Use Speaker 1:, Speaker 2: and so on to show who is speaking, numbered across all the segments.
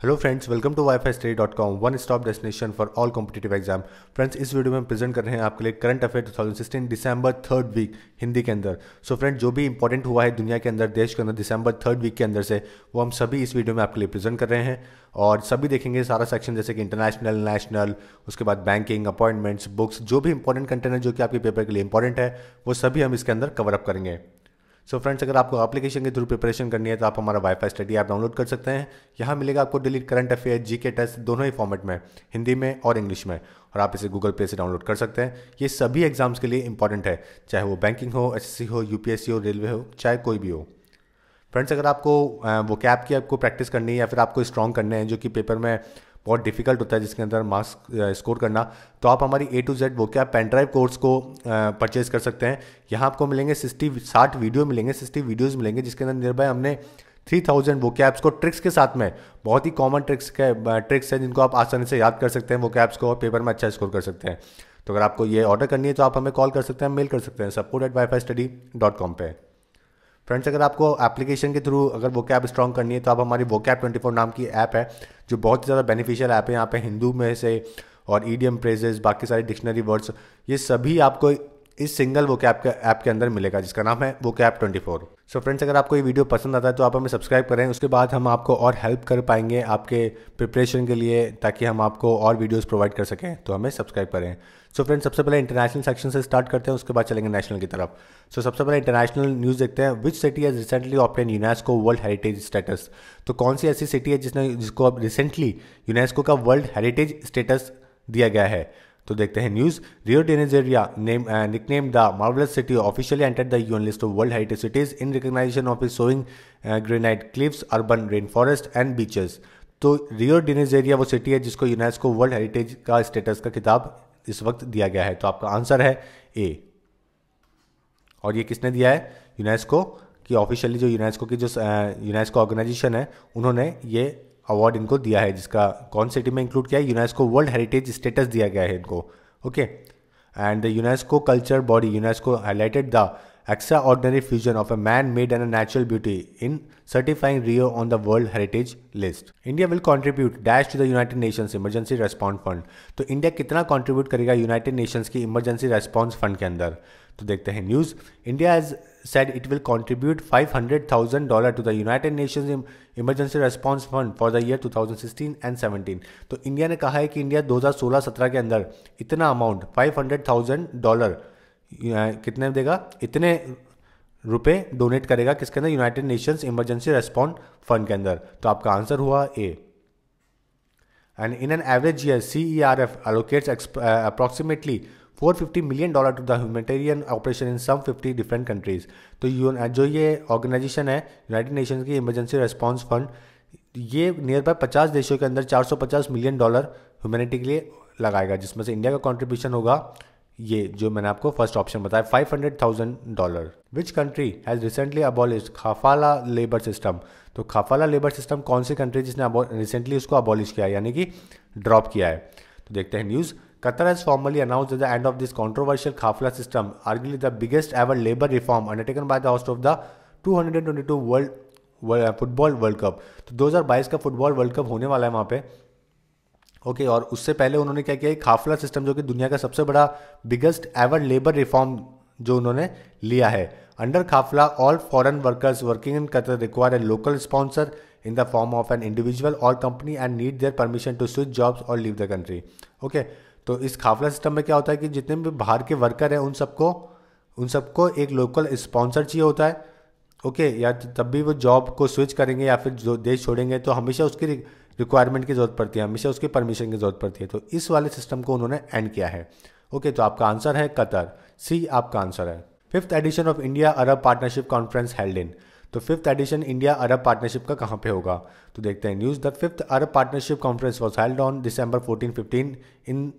Speaker 1: Hello friends, welcome to wifistudy.com, one stop destination for all competitive exam. Friends, इस video में हम present कर रहे हैं आपके लिए current affair 2016 December third week Hindi के अंदर। सो फ्रेंड्स, जो भी इंपॉर्टेंट हुआ है दुनिया के अंदर, देश के अंदर दिसंबर थर्ड वीक के अंदर से, वो हम सभी इस वीडियो में आपके लिए प्रेजेंट कर रहे हैं। और सभी देखेंगे सारा सेक्शन, जैसे कि इंटरनेशनल, नेशनल, उसके बाद बैंकिंग, अपॉइंटमेंट्स, बुक्स, जो भी इंपॉर्टेंट कंटेंट है जो कि आपके पेपर के लिए इंपॉर्टेंट है, वो सभी हम इसके अंदर कवर अप करेंगे। सो फ्रेंड्स, अगर आपको एप्लीकेशन के थ्रू प्रिपरेशन करनी है तो आप हमारा वाईफाई स्टडी ऐप डाउनलोड कर सकते हैं। यहाँ मिलेगा आपको daily current affair, GK test, दोनों ही फॉर्मेट में, हिंदी में और इंग्लिश में, और आप इसे गूगल पे से डाउनलोड कर सकते हैं। ये सभी एग्जाम्स के लिए इंपॉर्टेंट है, चाहे वो बैंकिंग हो, एसएससी हो, यूपीएससी हो, रेलवे हो, चाहे कोई भी हो। फ्रेंड्स, अगर आपको वो कैप की आपको प्रैक्टिस करनी है या फिर आपको स्ट्रॉन्ग करने हैं, जो कि पेपर में बहुत डिफिकल्ट होता है जिसके अंदर मार्क्स स्कोर करना, तो आप हमारी A to Z वो क्या पेन ड्राइव कोर्स को परचेज कर सकते हैं। यहाँ आपको मिलेंगे 60 वीडियो मिलेंगे, 60 वीडियोज़ मिलेंगे, जिसके अंदर नियर बाय हमने 3000 वो कैप्स को ट्रिक्स के साथ में, बहुत ही कॉमन ट्रिक्स है जिनको आप आसानी से याद कर सकते हैं, वो कैप्स को पेपर में अच्छा स्कोर कर सकते हैं। तो अगर आपको ये ऑर्डर करनी है तो आप हमें कॉल कर सकते हैं, मेल कर सकते हैं support@wifistudy.com पे। फ्रेंड्स, अगर आपको एप्लीकेशन के थ्रू अगर वो कैप स्ट्रॉन्ग करनी है तो आप हमारी वो कैप 24 नाम की ऐप है, जो बहुत ही ज़्यादा बेनिफिशियल ऐप है। यहाँ पे हिंदू में से और ईडियम फ्रेजेस, बाकी सारे डिक्शनरी वर्ड्स, ये सभी आपको इस सिंगल वो कैप के ऐप के अंदर मिलेगा, जिसका नाम है वो कैप 24। सो फ्रेंड्स, अगर आपको ये वीडियो पसंद आता है तो आप हमें सब्सक्राइब करें, उसके बाद हम आपको और हेल्प कर पाएंगे आपके प्रिपरेशन के लिए, ताकि हम आपको और वीडियोस प्रोवाइड कर सकें, तो हमें सब्सक्राइब करें। सो फ्रेंड्स, सबसे पहले इंटरनेशनल सेक्शन से स्टार्ट करते हैं, उसके बाद चलेंगे नेशनल की तरफ। सो सबसे पहले इंटरनेशनल न्यूज़ देखते हैं। विच city has recently obtain UNESCO world heritage status. तो कौन सी ऐसी सिटी है जिसको अब रिसेंटली यूनेस्को का वर्ल्ड हेरिटेज स्टेटस दिया गया है। तो देखते हैं news. Rio de Janeiro nicknamed the marvelous city officially entered the UN list of World Heritage Cities in recognition of its showing granite cliffs, urban rainforest and beaches। तो Rio de Janeiro वो city है जिसको UNESCO world heritage का status का खिताब इस वक्त दिया गया है। तो आपका आंसर है ए। और ये किसने दिया है? यूनेस्को की ऑफिशियली, जो यूनेस्को की जो यूनेस्को ऑर्गेनाइजेशन है, उन्होंने ये अवार्ड इनको दिया है, जिसका कौन सिटी में इंक्लूड किया है? यूनेस्को वर्ल्ड हेरिटेज स्टेटस दिया गया है इनको। Okay, and the UNESCO culture body UNESCO highlighted the extraordinary fusion of a man-made and a natural beauty in certifying Rio on the World Heritage List. India will contribute dash to the United Nations Emergency Response Fund। तो India कितना contribute करेगा United Nations की emergency response fund के अंदर? तो देखते हैं news. India has said it will contribute $500,000 to the United Nations Emergency Response Fund for the year 2016 and 17। तो इंडिया ने कहा है कि इंडिया 2016-17 के अंदर इतना अमाउंट $500,000 कितने देगा, इतने रुपए डोनेट करेगा किसके अंदर? United Nations emergency response fund के अंदर। तो आपका आंसर हुआ A. And in an average year CERF allocates approximately $450 million to the humanitarian operation in some 50 different countries। तो जो ये ऑर्गेनाइजेशन है यूनाइटेड नेशंस की इमरजेंसी रेस्पॉन्स फंड, ये नियर बाय 50 देशों के अंदर $450 मिलियन ह्यूमैनिटी के लिए लगाएगा, जिसमें से इंडिया का कॉन्ट्रीब्यूशन होगा ये जो मैंने आपको फर्स्ट ऑप्शन बताया, $500,000। Which country has recently abolish kafala labour system. तो खाफाला लेबर सिस्टम कौन सी कंट्री जिसने रिसेंटली उसको अबॉलिश किया है, यानी कि ड्रॉप किया है? तो देखते हैं news. Qatar has formally announced the end of this controversial Khafla system, arguably the biggest ever labor reform undertaken by the host of the 222 football world cup. तो 2022 का फुटबॉल वर्ल्ड कप होने वाला है वहाँ पे। ओके, और उससे पहले उन्होंने क्या किया? खाफला सिस्टम, जो कि दुनिया का सबसे बड़ा बिगेस्ट एवर लेबर रिफॉर्म जो उन्होंने लिया है। Under kafala all foreign workers working in Qatar require a local sponsor in the form of an individual और company and need their permission to switch jobs और लीव द कंट्री। ओके, तो इस खाफला system में क्या होता है कि जितने भी बाहर के वर्कर हैं उन सबको एक लोकल स्पॉन्सर चाहिए होता है। ओके, या तब भी वो जॉब को स्विच करेंगे या फिर जो देश छोड़ेंगे तो हमेशा उसकी रिक्वायरमेंट की जरूरत पड़ती है, हमेशा उसकी परमिशन की जरूरत पड़ती है। तो इस वाले सिस्टम को उन्होंने एंड किया है। ओके, तो आपका आंसर है कतर, सी आपका आंसर है। Fifth edition of India Arab partnership conference held in. तो फिफ्थ एडिशन इंडिया अरब पार्टनरशिप का कहाँ पे होगा? तो देखते हैं news. The fifth Arab partnership conference was held on December 14-15 in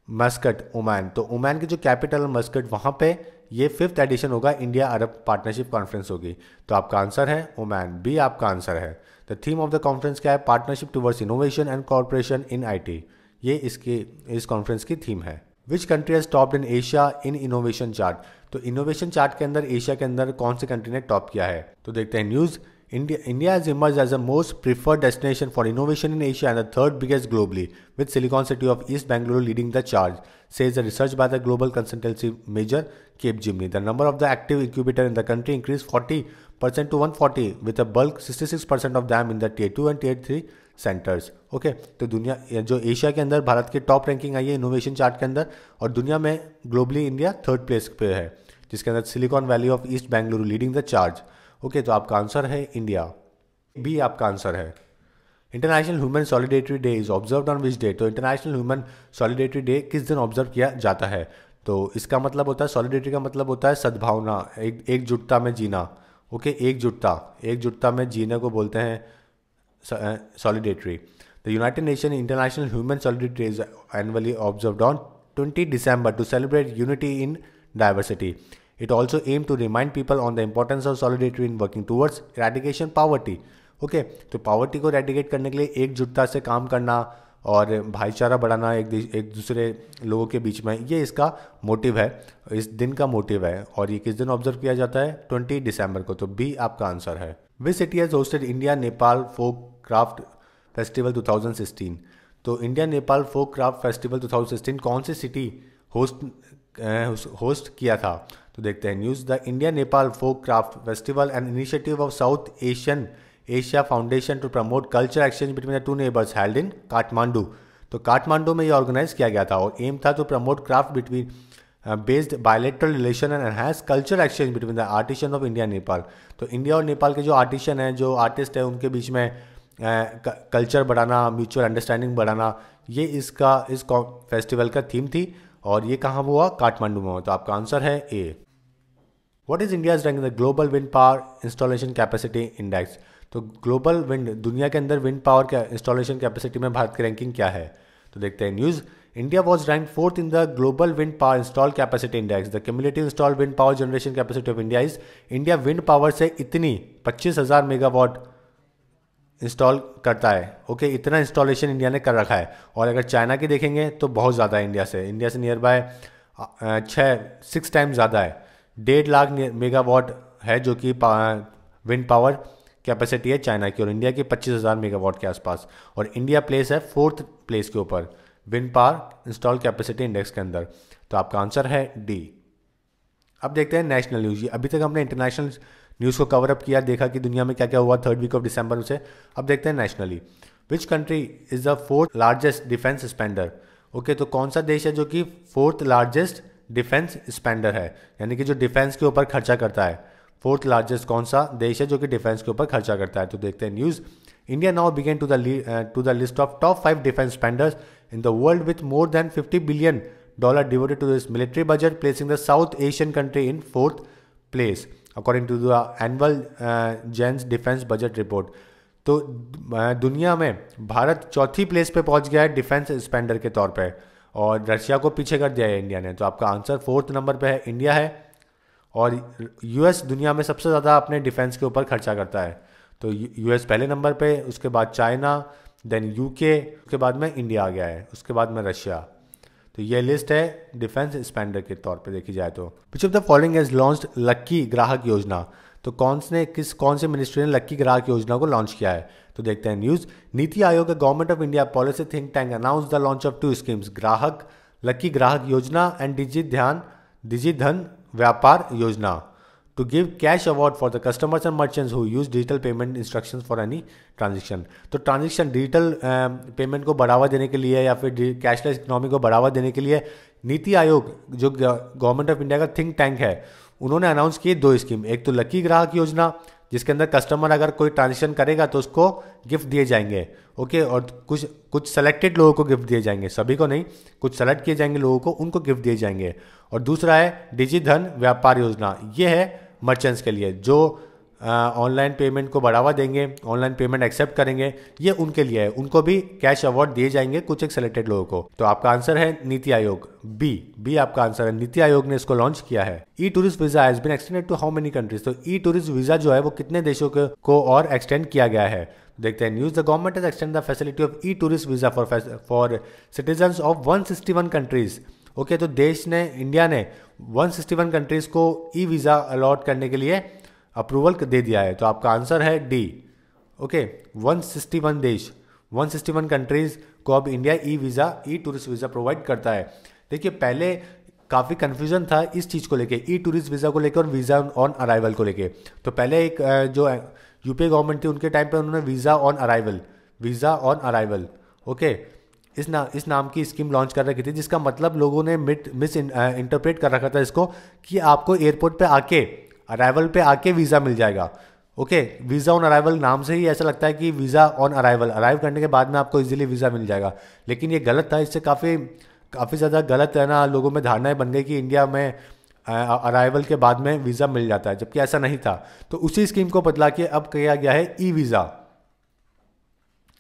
Speaker 1: Muscat, Oman. तो ओमान की जो कैपिटल मस्कट, वहाँ पे ये फिफ्थ एडिशन होगा, इंडिया अरब पार्टनरशिप कॉन्फ्रेंस होगी। तो आपका आंसर है ओमान, बी आपका आंसर है। The theme of the conference क्या है? Partnership towards innovation and corporation in IT। ये इस कॉन्फ्रेंस की थीम है। Which country has topped in Asia in innovation chart. तो इनोवेशन चार्ट के अंदर एशिया के अंदर कौन सी कंट्री ने टॉप किया है? तो देखते हैं news. India has emerged as the most preferred destination for innovation in Asia and the third biggest globally, with Silicon City of East Bangalore leading the charge, says the research by the global consultancy major Capgemini. The number of the active incubator in the country increased 40% to 140, with a bulk 66% of them in the Tier 2 and Tier 3 centres. Okay, तो दुनिया जो Asia के अंदर भारत की top ranking आई है innovation chart के अंदर, और दुनिया में ग्लोबली इंडिया थर्ड प्लेस पे है, जिसके अंदर silicon valley of east Bengaluru leading the charge. Okay, तो आपका आंसर है इंडिया, बी आपका आंसर है। International human solidarity day is observed on which day? तो इंटरनेशनल ह्यूमन सॉलिडेरिटी डे किस दिन ऑब्जर्व किया जाता है? तो इसका मतलब होता है, सॉलिडेरिटी का मतलब होता है सद्भावना, एकजुटता में जीना। ओके, एकजुटता में जीने को बोलते हैं solidarity. The United Nations International Human Solidarity Day is annually observed on 20 December to celebrate unity in diversity. It also aims to remind people on the importance of solidarity in working towards eradication poverty. Okay, तो poverty को eradicate करने के लिए एकजुटता से काम करना और भाईचारा बढ़ाना एक दूसरे लोगों के बीच में, ये इसका मोटिव है, इस दिन का मोटिव है। और ये किस दिन ऑब्जर्व किया जाता है? 20 दिसंबर को। तो बी आपका आंसर है। Which city has hosted India Nepal folk craft festival 2016? तो India Nepal folk craft festival 2016 कौन सी सिटी होस्ट किया था? तो देखते हैं news. The India Nepal folk craft festival an initiative of South Asia foundation to promote culture exchange between the two neighbours held in Kathmandu. तो काठमांडू में ये ऑर्गेनाइज किया गया था और एम था to promote craft between based bilateral relation and enhance culture exchange between the artisan of India Nepal. तो India और नेपाल के जो आर्टिशन हैं, जो आर्टिस्ट हैं, उनके बीच में कल्चर बढ़ाना, म्यूचुअल अंडरस्टैंडिंग बढ़ाना, ये इस फेस्टिवल का थीम थी। और ये कहाँ हुआ? काठमांडू में हुआ। तो आपका आंसर है A. What is India's rank in the global wind power installation capacity index? तो ग्लोबल विंड, दुनिया के अंदर विंड पावर के इंस्टॉलेशन कैपेसिटी में भारत की रैंकिंग क्या है? तो देखते हैं news. India was rank 4th in the global wind power install capacity index. The cumulative install wind power generation capacity of India is, India wind power से इतनी 25,000 मेगावाट इंस्टॉल करता है। ओके, इतना इंस्टॉलेशन इंडिया ने कर रखा है। और अगर चाइना की देखेंगे तो बहुत ज़्यादा है, इंडिया से नियर बाय 6 टाइम्स ज़्यादा है। 1.5 लाख मेगावाट है जो कि विंड पावर कैपेसिटी है चाइना की, और इंडिया की 25,000 मेगावाट के आसपास। और इंडिया प्लेस है 4th प्लेस के ऊपर wind power install capacity index के अंदर। तो आपका आंसर है डी। अब देखते हैं नेशनल न्यूज़। अभी तक हमने इंटरनेशनल न्यूज़ को कवर अप किया, देखा कि दुनिया में क्या क्या हुआ 3rd वीक ऑफ दिसंबर से। अब देखते हैं nationally. Which country is the 4th largest defence spender? Okay, तो कौन सा देश है जो कि 4th लार्जेस्ट डिफेंस स्पेंडर है, यानी कि जो डिफेंस के ऊपर खर्चा करता है? 4th लार्जेस्ट कौन सा देश है जो कि डिफेंस के ऊपर खर्चा करता है? तो देखते हैं news. India now began to the list of top 5 defence spenders in the world with more than $50 billion devoted to this military budget, placing the South Asian country in 4th place according to the annual Gen's Defense Budget Report. तो दुनिया में Bharat 4थी place पे पहुंच गया है defence Spender के तौर पे, और रशिया को पीछे कर दिया है इंडिया ने। तो आपका आंसर 4th नंबर पे है, इंडिया है। और यूएस दुनिया में सबसे ज़्यादा अपने डिफेंस के ऊपर खर्चा करता है। तो यूएस पहले नंबर पे, उसके बाद चाइना, देन यूके, उसके बाद में इंडिया आ गया है, उसके बाद में रशिया। तो ये लिस्ट है डिफेंस स्पेंडर के तौर पे देखी जाए तो। Which of the following has launched lucky Grahak Yojana? तो कौन से मिनिस्ट्री ने लक्की ग्राहक योजना को लॉन्च किया है? तो देखते हैं न्यूज़। नीति आयोग का government of India policy think tank announce the launch of 2 schemes, lucky Grahak Yojana and DigiDhan व्यापार योजना, to give cash award for the customers and merchants who use digital payment instructions for any transaction. तो transaction digital payment को बढ़ावा देने के लिए या फिर कैशलेस इकोनॉमी को बढ़ावा देने के लिए नीति आयोग जो गवर्नमेंट ऑफ इंडिया का थिंक टैंक है, उन्होंने अनाउंस किए 2 स्कीम। एक तो लकी ग्राहक योजना, जिसके अंदर कस्टमर अगर कोई ट्रांजेक्शन करेगा तो उसको गिफ्ट दिए जाएंगे। ओके, और कुछ सेलेक्टेड लोगों को गिफ्ट दिए जाएंगे, सभी को नहीं, कुछ सेलेक्ट किए जाएंगे लोगों को, उनको गिफ्ट दिए जाएंगे। और दूसरा है डिजिधन व्यापार योजना, ये है मर्चेंट्स के लिए जो ऑनलाइन पेमेंट को बढ़ावा देंगे, ऑनलाइन पेमेंट एक्सेप्ट करेंगे, ये उनके लिए है, उनको भी कैश अवार्ड दिए जाएंगे कुछ एक सेलेक्टेड लोगों को। तो आपका आंसर है नीति आयोग, बी आपका आंसर है। नीति आयोग ने इसको लॉन्च किया है। E tourist visa has been extended to how many countries? तो ई टूरिस्ट वीजा जो है वो कितने देशों को और एक्सटेंड किया गया है? देखते हैं news. The government has extend the facility of E tourist visa for citizens of 161 countries. Okay, तो इंडिया ने 161 कंट्रीज को ई वीज़ा अलॉट करने के लिए अप्रूवल दे दिया है। तो आपका आंसर है डी। ओके, 161 देश, 161 कंट्रीज को अब इंडिया ई वीज़ा, ई टूरिस्ट वीज़ा प्रोवाइड करता है। देखिए पहले काफ़ी कन्फ्यूजन था इस चीज़ को लेके, ई टूरिस्ट वीज़ा को लेकर और वीज़ा ऑन अराइवल को लेके। तो पहले एक जो यूपीए गवर्नमेंट थी उनके टाइम पे उन्होंने visa on arrival, visa on arrival, okay, इस नाम की स्कीम लॉन्च कर रखी थी, जिसका मतलब लोगों ने मिस इंटरप्रेट कर रखा था इसको कि आपको एयरपोर्ट पे आके, अराइवल पे आके वीज़ा मिल जाएगा। ओके, वीज़ा ऑन अराइवल नाम से ही ऐसा लगता है कि वीज़ा ऑन अराइवल, अराइव करने के बाद में आपको इजीली वीज़ा मिल जाएगा, लेकिन ये गलत था। इससे काफ़ी ज़्यादा गलत है ना, लोगों में धारणाएं बन गई कि इंडिया में अराइवल के बाद में वीज़ा मिल जाता है, जबकि ऐसा नहीं था। तो उसी स्कीम को बदला के अब किया गया है e visa.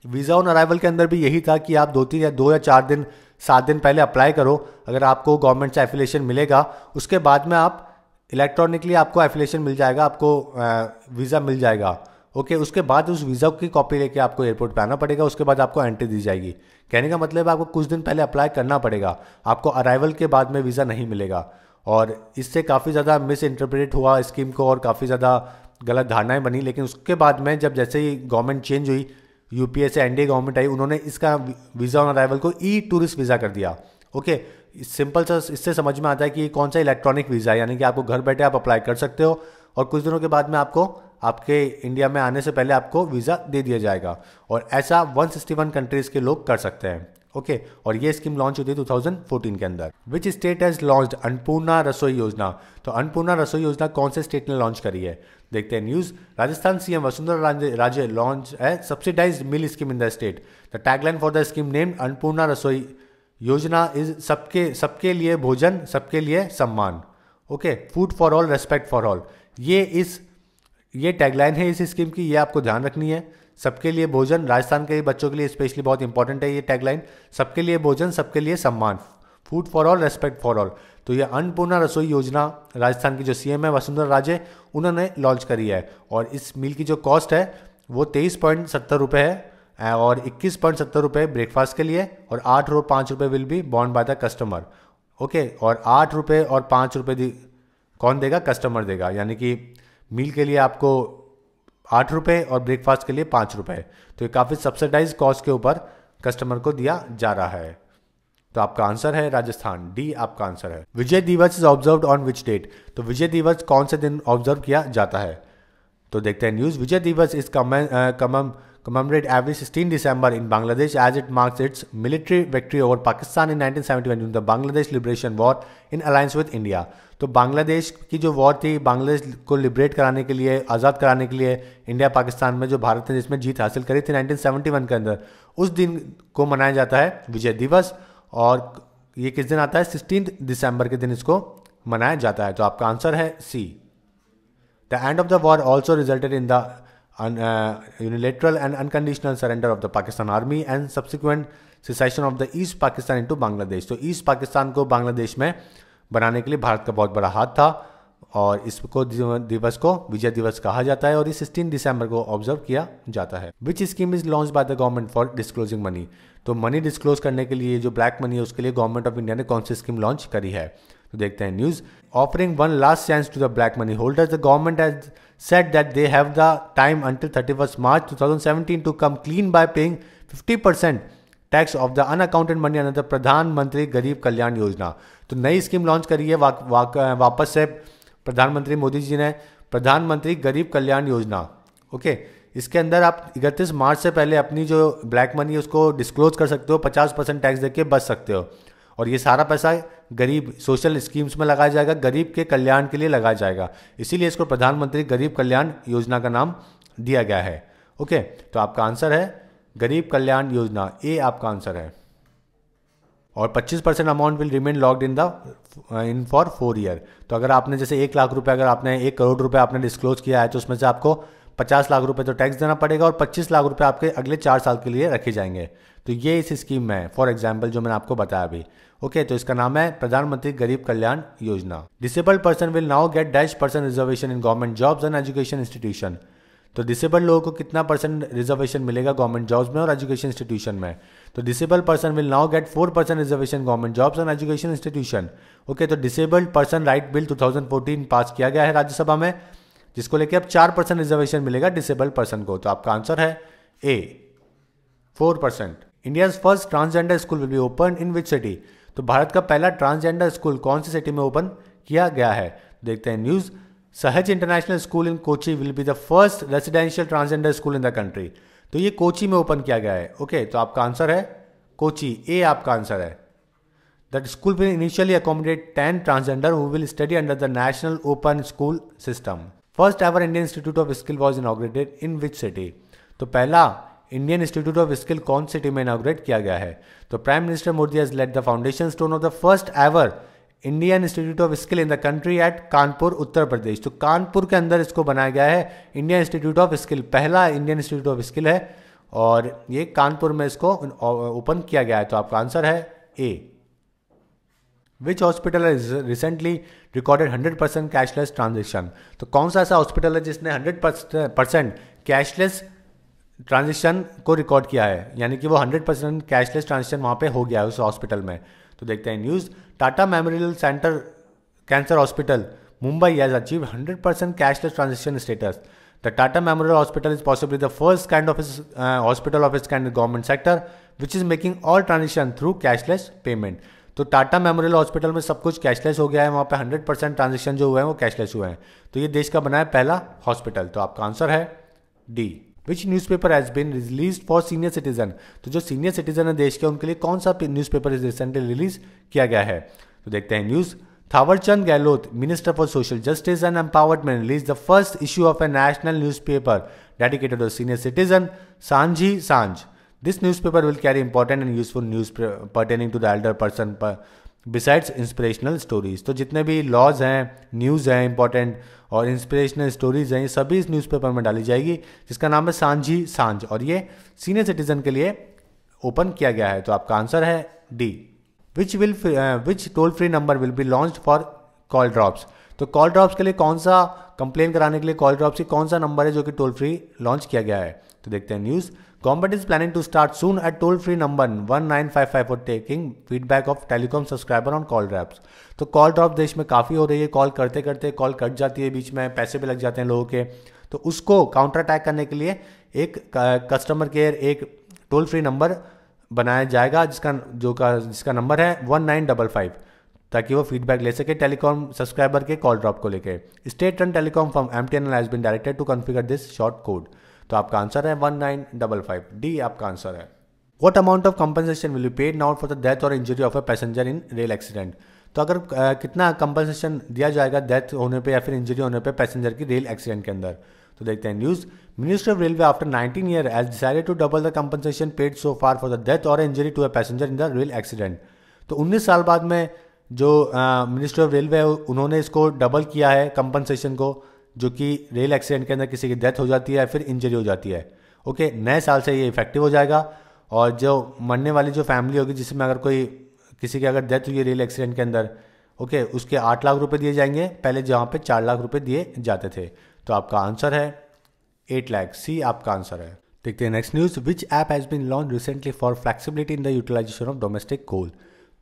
Speaker 1: Visa on arrival के अंदर भी यही था कि आप 2 या 4 दिन, 7 दिन पहले अप्लाई करो, अगर आपको गवर्नमेंट से एफिलिएशन मिलेगा, उसके बाद में आप इलेक्ट्रॉनिकली आपको एफिलिएशन मिल जाएगा, आपको वीज़ा मिल जाएगा। ओके, उसके बाद उस वीज़ा की कॉपी लेके आपको एयरपोर्ट पे आना पड़ेगा, उसके बाद आपको एंट्री दी जाएगी। कहने का मतलब है आपको कुछ दिन पहले अप्लाई करना पड़ेगा, आपको अराइवल के बाद में वीज़ा नहीं मिलेगा। और इससे काफ़ी ज़्यादा मिस इंटरप्रेट हुआ स्कीम को और काफ़ी ज़्यादा गलत धारणाएं बनी। लेकिन उसके बाद में जब जैसे ही गवर्नमेंट चेंज हुई, यूपीए से एनडीए गवर्नमेंट आई, उन्होंने इसका वीज़ा ऑन अराइवल को ई टूरिस्ट वीज़ा कर दिया। ओके, सिंपल सा इससे समझ में आता है कि कौन सा इलेक्ट्रॉनिक वीज़ा है, यानी कि आपको घर बैठे आप अप्लाई कर सकते हो और कुछ दिनों के बाद में आपको आपके इंडिया में आने से पहले आपको वीज़ा दे दिया जाएगा। और ऐसा 161 कंट्रीज़ के लोग कर सकते हैं। ओके, और ये स्कीम लॉन्च हुई थी 2014 के अंदर। Which state has launched Annapurna Rasoi योजना? तो अन्नपूर्णा रसोई योजना कौन से स्टेट ने लॉन्च करी है? देखते हैं news. Rajasthan CM Vasundhara Raje launch है subsidised meal scheme in the state. The tagline for the scheme named Annapurna Rasoi Yojana is सबके लिए भोजन, सबके लिए सम्मान। Okay, food for all, respect for all, ये टैगलाइन है इस स्कीम की, ये आपको ध्यान रखनी है। सबके लिए भोजन, राजस्थान के बच्चों के लिए स्पेशली बहुत इंपॉर्टेंट है ये टैगलाइन। सबके लिए भोजन, सबके लिए सम्मान, food for all, respect for all. तो ये अन्नपूर्णा रसोई योजना राजस्थान की जो सीएम है वसुंधरा राजे, उन्होंने लॉन्च करी है। और इस मील की जो कॉस्ट है वो 23.70 रुपये है और 21.70 रुपये ब्रेकफास्ट के लिए, और 8 और 5 रुपये will be born by the customer. Okay, और 8 रुपये और 5 रुपये कौन देगा? कस्टमर देगा, यानी कि मील के लिए आपको 8 रुपये और ब्रेकफास्ट के लिए 5 रुपये। तो ये काफ़ी सब्सिडाइज कॉस्ट के ऊपर कस्टमर को दिया जा रहा है। तो आपका आंसर है राजस्थान, डी आपका आंसर है। Vijay Diwas is observed on which date? तो विजय दिवस कौन से दिन ऑब्जर्व किया जाता है? तो देखते हैं news. Vijay Diwas is commemorate every 16 December in Bangladesh as it marks its military victory over Pakistan in 1971 during the Bangladesh Liberation War in alliance with India। तो बांग्लादेश की जो वॉर थी, बांग्लादेश को लिबरेट कराने के लिए, आज़ाद कराने के लिए इंडिया पाकिस्तान में जो भारत ने जिसमें जीत हासिल करी थी 1971 के अंदर, उस दिन को मनाया जाता है विजय दिवस। और ये किस दिन आता है? 16 दिसंबर के दिन इसको मनाया जाता है। तो आपका आंसर है C. The end of the war also resulted in the unilateral and unconditional surrender of the Pakistan Army and subsequent secession of the East Pakistan into Bangladesh। तो ईस्ट पाकिस्तान को बांग्लादेश में बनाने के लिए भारत का बहुत बड़ा हाथ था और इसको दिवस को विजय दिवस कहा जाता है और इस 16 दिसंबर को ऑब्जर्व किया जाता है। विच scheme is launch by the government for disclosing money? तो मनी डिस्क्लोज करने के लिए जो ब्लैक मनी है उसके लिए गवर्नमेंट ऑफ इंडिया ने कौन सी स्कीम लॉन्च करी है? तो देखते हैं news. Offering one last chance to the black money holders, the government has said that they have the time until 31st March 2017 to come clean by paying 50% tax of the unaccounted money under प्रधानमंत्री गरीब कल्याण योजना। तो नई scheme launch करी है वापस से प्रधानमंत्री मोदी जी ने, प्रधानमंत्री गरीब कल्याण योजना। ओके, इसके अंदर आप 31 मार्च से पहले अपनी जो ब्लैक मनी है उसको डिस्क्लोज कर सकते हो, 50% टैक्स देके बच सकते हो और ये सारा पैसा गरीब सोशल स्कीम्स में लगाया जाएगा, गरीब के कल्याण के लिए लगाया जाएगा, इसीलिए इसको प्रधानमंत्री गरीब कल्याण योजना का नाम दिया गया है। ओके, तो आपका आंसर है गरीब कल्याण योजना, ए आपका आंसर है। और 25% amount will remain locked in for 4 year. तो अगर आपने जैसे 1 लाख रुपए, अगर आपने 1 करोड़ रुपए आपने डिस्क्लोज किया है तो उसमें से आपको 50 लाख रुपए तो टैक्स देना पड़ेगा और 25 लाख रुपए आपके अगले 4 साल के लिए रखे जाएंगे। तो ये इस स्कीम में है, फॉर एग्जाम्पल जो मैंने आपको बताया अभी। ओके, तो इसका नाम है प्रधानमंत्री गरीब Kalyan Yojana. Disabled person will now get -% reservation in government jobs and education institution. तो डिसेबल्ड लोगों को कितना % रिजर्वेशन मिलेगा गवर्नमेंट जॉब्स में और एजुकेशन इंस्टीट्यूशन में? तो disabled person will now get 4% reservation government jobs and education institution. Okay, तो डिसेबल्ड पर्सन राइट बिल 2014 पास किया गया है राज्यसभा में, जिसको लेके अब 4% रिजर्वेशन मिलेगा डिसेबल्ड पर्सन को। तो आपका आंसर है ए 4%। India's first transgender school will be open in which city? तो भारत का पहला ट्रांसजेंडर स्कूल कौन सी सिटी में ओपन किया गया है? देखते हैं न्यूज। सहज international school in Kochi will be the first residential transgender school in the country. तो ये कोची में ओपन किया गया है। ओके, तो आपका आंसर है कोची, ए आपका आंसर है। That school will initially accommodate 10 transgender who will study under the national open school system. First ever Indian institute of skill was inaugurated in which city? तो पहला इंडियन इंस्टीट्यूट ऑफ स्किल कौन city में inaugurate किया गया है? तो prime minister Modi has laid the foundation stone of the first ever Indian institute of skill in the country at Kanpur, Uttar Pradesh. तो कानपुर के अंदर इसको बनाया गया है इंडियन इंस्टीट्यूट ऑफ स्किल, पहला इंडियन इंस्टीट्यूट ऑफ स्किल है और ये कानपुर में इसको ओपन किया गया है। तो आपका आंसर है A. Which hospital is recently recorded 100% cashless transaction? तो कौन सा ऐसा हॉस्पिटल है जिसने 100% कैशलेस ट्रांजेक्शन को रिकॉर्ड किया है, यानी कि वो 100% कैशलेस ट्रांजेक्शन वहाँ पे हो गया है उस हॉस्पिटल में? तो देखते हैं news. Tata memorial centre cancer hospital Mumbai has achieve 100% cashless transaction status. The Tata memorial hospital is possibly the first kind of hospital of its kind in government sector which is making all transaction through cashless payment. तो Tata memorial hospital में सब कुछ cashless हो गया है, वहाँ पे 100% transaction जो हुए हैं वो कैशलेस हुए हैं। तो ये देश का बना है पहला हॉस्पिटल। तो आपका आंसर है D. Which newspaper has been release for senior citizen? तो जो सीनियर सिटीजन है देश के उनके लिए कौन सा न्यूज़पेपर रिसेंटली रिलीज किया गया है? तो देखते हैं news. Thawarchand Gehlot, minister for social justice and empowerment, release the first issue of a national newspaper dedicated to senior citizen, Saanjhi Saanjh. This newspaper will carry important and useful news pertaining to the elder person besides inspirational stories. तो जितने भी laws हैं, news हैं important और inspirational stories हैं, ये सभी इस न्यूज़पेपर में डाली जाएगी, जिसका नाम है सांझी सांझ, और ये सीनियर सिटीजन के लिए ओपन किया गया है। तो आपका आंसर है D. Which toll free number will be launched for call drops? तो कॉल ड्रॉप्स के लिए कौन सा, कंप्लेन कराने के लिए कॉल ड्रॉप्स की कौन सा नंबर है जो कि टोल फ्री लॉन्च किया गया है? तो देखते हैं news. Government is planning to start soon at toll free number 1955 for taking feedback of telecom subscriber on call drops. तो कॉल ड्रॉप देश में काफ़ी हो रही है, कॉल करते करते कॉल कट जाती है, बीच में पैसे भी लग जाते हैं लोगों के। तो उसको काउंटर अटैक करने के लिए एक कस्टमर केयर, एक टोल फ्री नंबर बनाया जाएगा जिसका नंबर है 1955, ताकि वो फीडबैक ले सके टेलीकॉम सब्सक्राइबर के कॉल ड्रॉप को लेके। State run telecom firm MTNL has been directed to configure this short code. तो आपका आंसर है 1955, डी आपका आंसर है। What amount of compensation will be paid now for the death और injury of a passenger in rail accident? तो अगर कितना compensation दिया जाएगा डेथ होने पे या फिर इंजरी होने पे पैसेंजर की रेल एक्सीडेंट के अंदर? तो देखते हैं news. Minister of railway after 19 year has decided to double the compensation paid so far for the death और injury to a passenger in the rail accident. तो 19 साल बाद में जो मिनिस्टर ऑफ रेलवे है उन्होंने इसको डबल किया है कंपनसेशन को, जो कि रेल एक्सीडेंट के अंदर किसी की डेथ हो जाती है या फिर इंजरी हो जाती है। ओके, नए साल से ये इफेक्टिव हो जाएगा और जो मरने वाली जो फैमिली होगी जिसमें अगर कोई किसी की अगर डेथ हुई है रेल एक्सीडेंट के अंदर, ओके, उसके 8 लाख रुपए दिए जाएंगे, पहले जहाँ पे 4 लाख रुपए दिए जाते थे। तो आपका आंसर है 8 लाख, सी आपका आंसर है। देखते हैं next news. Which app has been launch recently for flexibility in the utilization of domestic coal?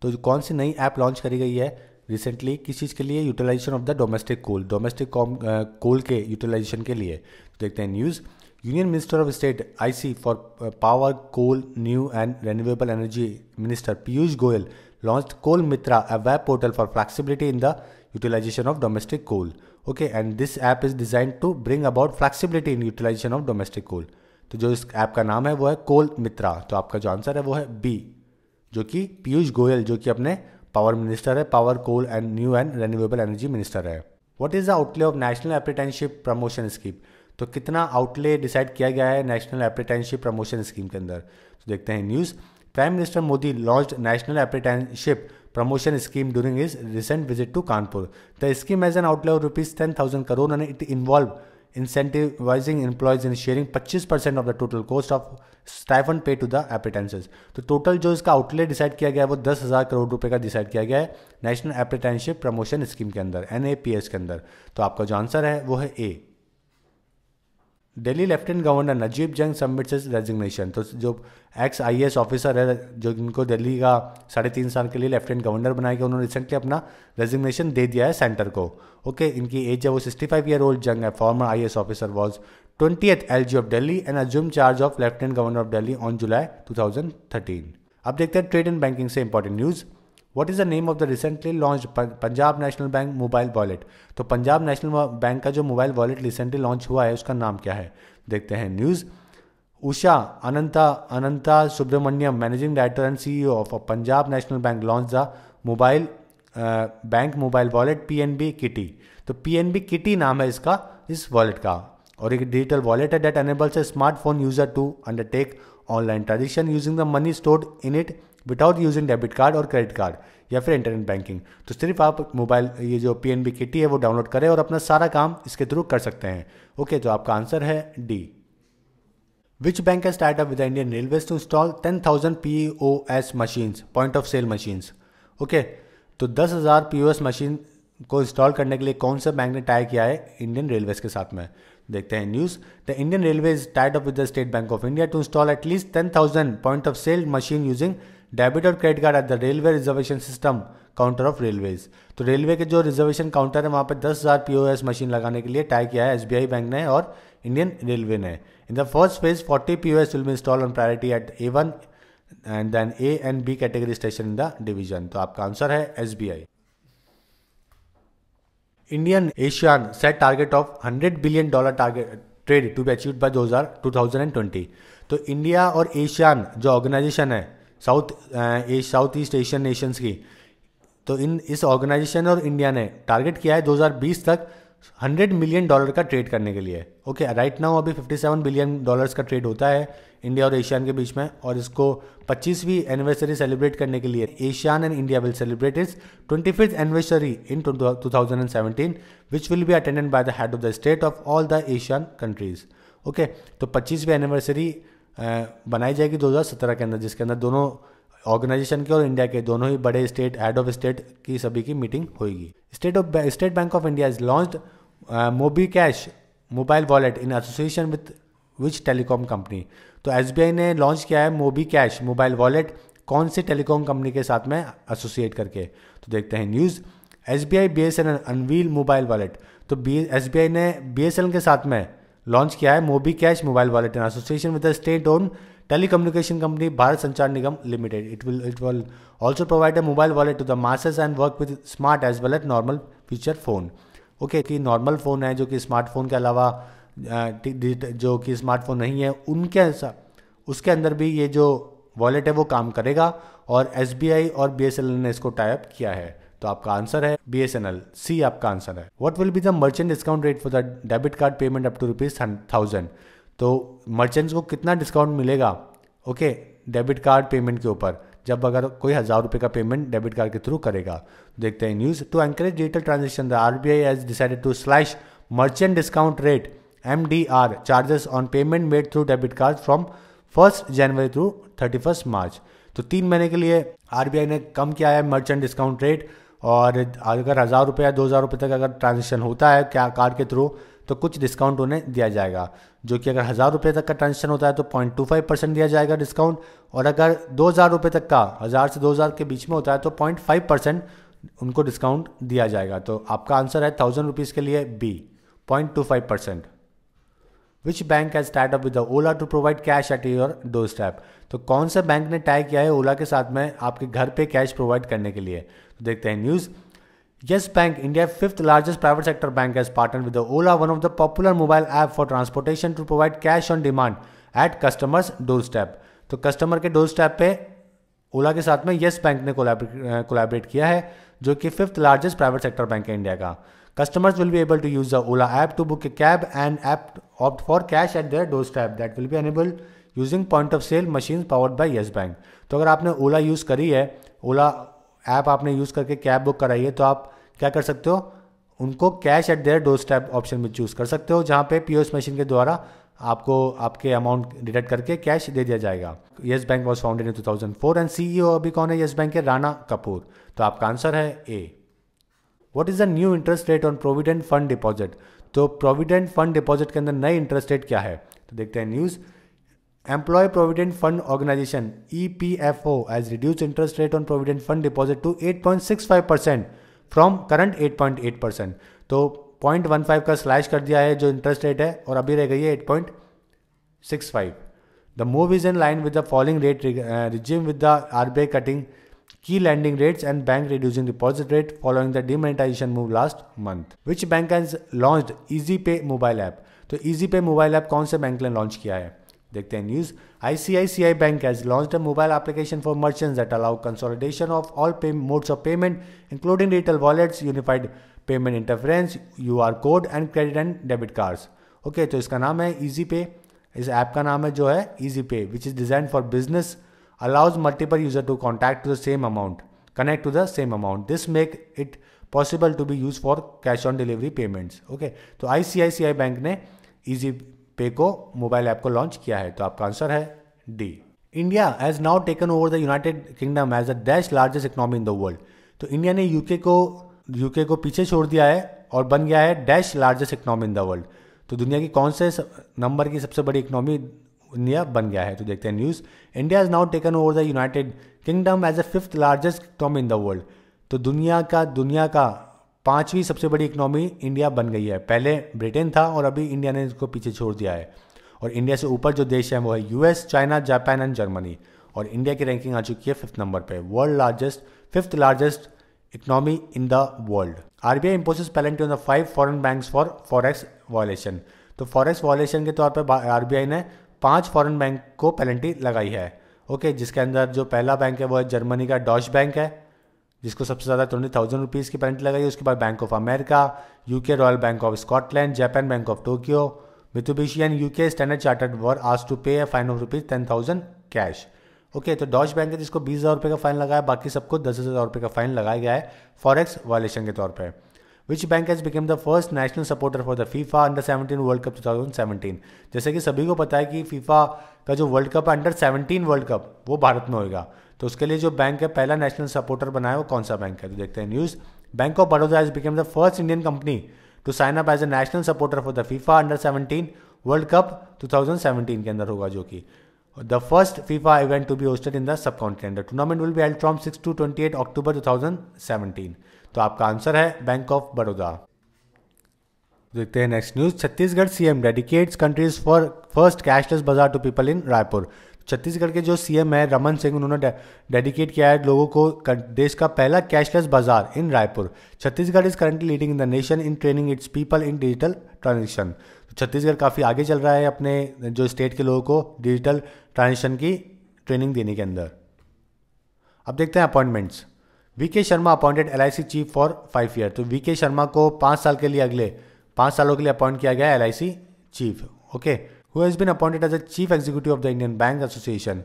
Speaker 1: तो कौन सी नई ऐप लॉन्च करी गई है रिसेंटली, किस चीज़ के लिए? Utilisation of the domestic coal के यूटिलाइजेशन के लिए। तो देखते हैं news. Union minister of state IC for power, coal, new and renewable energy minister Piyush Goyal launched Coal Mitra, a web portal for flexibility in the utilization of domestic coal. Okay, and this app is designed to bring about flexibility in utilization of domestic coal. तो जो इस app का नाम है वो है कोल मित्रा। तो आपका जो आंसर है वो है बी, जो कि पीयूष गोयल जो कि अपने पावर मिनिस्टर है, power, coal and new and renewable energy minister है। What is the outlay of national apprenticeship promotion scheme? तो कितना आउटले डिसाइड किया गया है नेशनल अप्रेंटिसशिप प्रमोशन स्कीम के अंदर? तो देखते हैं news. Prime Minister Modi launched National Apprenticeship Promotion Scheme during his recent visit to Kanpur. The scheme has an outlay of rupees 10,000 crore and it involved incentivizing employees in sharing 25% of the total cost of stipend paid to the apprentices. तो total जो इसका outlay decide किया गया है वो 10,000 करोड़ रुपए का decide किया गया है नेशनल अप्रेंटिसशिप प्रमोशन स्कीम के अंदर, NAPS के अंदर। तो आपका जो आंसर है वो है ए। दिल्ली लेफ्टिनेंट गवर्नर नजीब जंग सबमिट्स हिज रेजिग्नेशन। तो जो एक्स IAS ऑफिसर है जो इनको दिल्ली का 3.5 साल के लिए लेफ्टिनेंट गवर्नर बनाया गया, उन्होंने रिसेंटली अपना रेजिग्नेशन दे दिया है सेंटर को। ओके, इनकी एज है वो 65 ईयर ओल्ड जंग है। Farmer IAS officer was 20th LG of Delhi and assume charge of lieutenant governor of Delhi on July 2013। अब देखते हैं ट्रेड एंड बैंकिंग से important news. What is the name of the recently launch Punjab national bank mobile wallet. तो Punjab national bank का जो mobile wallet recently launch हुआ है उसका नाम क्या है, देखते हैं news. Usha Ananta Subramanyam, managing director and CEO of Punjab national bank, launch the mobile bank mobile wallet PNB Kitty. तो PNB किटी नाम है इसका, इस वॉलेट का, और एक डिजिटल वॉलेट है that enables a smartphone user to undertake online transaction using the money stored in it without using debit card और क्रेडिट कार्ड या फिर इंटरनेट बैंकिंग। तो सिर्फ आप मोबाइल ये जो PNB किटी है वो डाउनलोड करें और अपना सारा काम इसके थ्रू कर सकते हैं। ओके, तो आपका आंसर है D. Which bank has tied up with the Indian Railways to install 10,000 POS machines, point of sale machines. Okay, तो 10,000 POS मशीन को इंस्टॉल करने के लिए कौन सा बैंक ने टाई किया है इंडियन रेलवेज के साथ में, देखते हैं news. The Indian railways tied up with the State Bank of India to install at least 10,000 point of sale machine using debit और credit card at the railway reservation system counter of railways. तो railway के जो reservation counter है वहाँ पे 10,000 POS machine लगाने के लिए टाई किया है SBI बैंक ने और इंडियन रेलवे ने। In the first phase 40 POS will be install on priority at A1 and then A and B category station in the division. तो आपका आंसर है SBI। Indian ASEAN set target of $100 billion target trade to be achieved by 2020। तो India और ASEAN जो organisation है south east Asian Nations की, तो इस ऑर्गेनाइजेशन और इंडिया ने टारगेट किया है 2020 तक $100 मिलियन का ट्रेड करने के लिए। ओके, राइट नाउ अभी $57 बिलियन का ट्रेड होता है इंडिया और एशियान के बीच में, और इसको 25वीं एनिवर्सरी सेलिब्रेट करने के लिए ASEAN and India will celebrate its 25th anniversary in 2017 which will be attended by the head of the state of all the Asian countries. Okay, तो 25वीं एनिवर्सरी बनाई जाएगी 2017 के अंदर, जिसके अंदर दोनों ऑर्गेनाइजेशन के और इंडिया के दोनों ही बड़े स्टेट हेड ऑफ स्टेट की सभी की मीटिंग होगी। State Bank of India is launched Mobi Cash mobile wallet in association with which telecom company. तो SBI ने लॉन्च किया है मोबी कैश मोबाइल वॉलेट कौन सी टेलीकॉम कंपनी के साथ में एसोसिएट करके, तो देखते हैं news. SBI BSNL unveil mobile wallet. तो SBI ने BSNL के साथ में लॉन्च किया है Mobi Cash mobile wallet in association with the state own telecommunication company Bharat Sanchar Nigam Limited. It will also provide a mobile wallet to the masses and work with smart as well as normal feature phone. Okay, कि normal phone है जो कि smartphone के अलावा जो कि smartphone नहीं है उसके अंदर भी ये जो वॉलेट है वो काम करेगा, और SBI और BSNL ने इसको टाई अप किया है। तो आपका आंसर है BSNL, C आपका आंसर है। What will be the merchant discount rate for the debit card payment up to ₹1000। तो मर्चेंट्स को कितना डिस्काउंट मिलेगा ओके डेबिट कार्ड पेमेंट के ऊपर जब अगर कोई ₹1000 का पेमेंट डेबिट कार्ड के थ्रू करेगा। देखते हैं news. To encourage digital transaction the RBI has decided to slash merchant discount rate MDR charges on payment made through debit card from 1 January through 31 March. तो 3 महीने के लिए RBI ने कम किया है मर्चेंट डिस्काउंट रेट, और अगर ₹1000 या ₹2000 तक अगर ट्रांजेक्शन होता है क्या कार्ड के थ्रू तो कुछ डिस्काउंट उन्हें दिया जाएगा, जो कि अगर ₹1000 तक का ट्रांजेक्शन होता है तो 0.25% दिया जाएगा डिस्काउंट, और अगर ₹2000 तक का 1000 से 2000 के बीच में होता है तो 0.5% उनको डिस्काउंट दिया जाएगा। तो आपका आंसर है ₹1000 के लिए B, 0.25%। Which bank has tied up with the Ola to provide cash at your door step. तो कौन सा बैंक ने टाई किया है ओला के साथ में आपके घर पे कैश प्रोवाइड करने के लिए, तो देखते हैं news. Yes Bank, India's 5th largest private sector bank, has partnered with the Ola, one of the popular mobile app for transportation, to provide cash on demand at customers' doorstep. तो customer के door step पे ओला के साथ में yes bank ने collaborate किया है, जो कि 5th largest private sector bank है इंडिया का। Customers will be able to use the Ola app to book a cab and app opt for cash at their door step that will be enable using point of sale machine powered by Yes Bank. तो अगर आपने Ola use करी है, Ola app आपने use करके cab book कराई है, तो आप क्या कर सकते हो, उनको cash at their door step option में चूज़ कर सकते हो, जहाँ पे POS मशीन के द्वारा आपको आपके अमाउंट डिडक्ट करके कैश दे दिया जाएगा। Yes bank was founded in 2004 and CEO अभी कौन है येस बैंक के, राणा कपूर। तो आपका आंसर है A। What is the new interest rate on provident fund deposit. तो प्रोविडेंट फंड डिपॉजिट के अंदर नई इंटरेस्ट रेट क्या है, तो देखते हैं news. Employ provident fund organisation EPFO has reduced interest rate on provident fund deposit to 8.65% from current 8.8%। तो 0.15 का स्लैश कर दिया है जो इंटरेस्ट रेट है और अभी रह गई है 8.65। The move is in line with the following rate regime with the RBI cutting key lending rates and bank reducing deposit rate following the demonetization move last month. Which bank has launched Easy Pay mobile app? तो Easy Pay mobile app कौन से bank ने launch किया है, देखते हैं news. ICICI Bank has launched a mobile application for merchants that allow consolidation of all modes of payment, including digital wallets, unified payment interface, QR code and credit and debit cards. Okay, तो इसका नाम है Easy Pay। इस app का नाम है जो है Easy Pay, which is designed for business, allows multiple user to connect to the same amount. This make it possible to be used for cash on delivery payments. Okay, तो ICICI bank ने Easy Pay को mobile app को launch किया है, तो आपका answer है D. India has now taken over the United Kingdom as the dash largest economy in the world. तो इंडिया ने यूके को पीछे छोड़ दिया है और बन गया है dash largest economy in the world. तो दुनिया की कौन से नंबर की सबसे बड़ी इकोनॉमी इंडिया बन गया है, तो देखते हैं news. India has now taken over the United Kingdom as the 5th largest economy in the world. तो दुनिया का 5वीं सबसे बड़ी इकोनॉमी इंडिया बन गई है। पहले ब्रिटेन था और अभी इंडिया ने इसको पीछे छोड़ दिया है। और इंडिया से ऊपर जो देश है वो है US, China, Japan and Germany. और इंडिया की रैंकिंग आ चुकी है 5th नंबर पे, 5th largest economy in the world. RBI imposes penalty on the 5 foreign banks for forex violation। तो फॉरेक्स वायलेशन के तौर पे RBI ने 5 फॉरेन बैंक को पेनल्टी लगाई है। ओके, जिसके अंदर जो पहला बैंक है वो है जर्मनी का डॉच बैंक है, जिसको सबसे ज़्यादा 20,000 रुपीज़ की पेनल्टी लगाई है। उसके बाद Bank of America, UK Royal Bank of Scotland, Japan Bank of Tokyo, Mitsubishi and UK Standard Chartered were asked to pay a fine of ₹10,000 cash. Okay, तो डॉच बैंक है जिसको 20,000 रुपये का फाइन लगाया, बाकी सबको 10,000 रुपये का फाइन लगाया गया है फॉरेक्स वायलेशन के तौर पे। विच bank has become the first national supporter for the FIFA under World Cup 2017। जैसे कि सभी को पता है कि फीफा का जो वर्ल्ड कप है अंडर-17 वर्ल्ड कप वो भारत में होगा, तो उसके लिए जो बैंक है पहला नेशनल सपोर्टर बनाया वो कौन सा बैंक है, तो देखते हैं news. Bank of Baroda has become the first Indian company to sign up as a national supporter for the FIFA under World Cup 2017 के अंदर होगा, जो कि the first FIFA event to be hosted in the subcontinent. The tournament will be held from 6 to 28 October 2017. तो आपका answer है bank of Baroda. देखते हैं next news. Chhattisgarh CM dedicates countries for first cashless bazaar to people in Raipur. Chhattisgarh के जो CM है रमन सिंह, उन्होंने dedicate किया है लोगों को देश का पहला cashless bazaar in Raipur. Chhattisgarh is currently leading in the nation in training its people in digital transaction. Chhattisgarh काफ़ी आगे चल रहा है अपने जो स्टेट के लोगों को डिजिटल ट्रांजेक्शन की ट्रेनिंग देने के अंदर। अब देखते हैं appointments. VK Sharma appointed LIC chief for 5 year. तो VK शर्मा को 5 साल के लिए अगले 5 सालों के लिए अपॉइंट किया गया LIC chief. Okay, who has been appointed as a chief executive of the Indian Bank Association.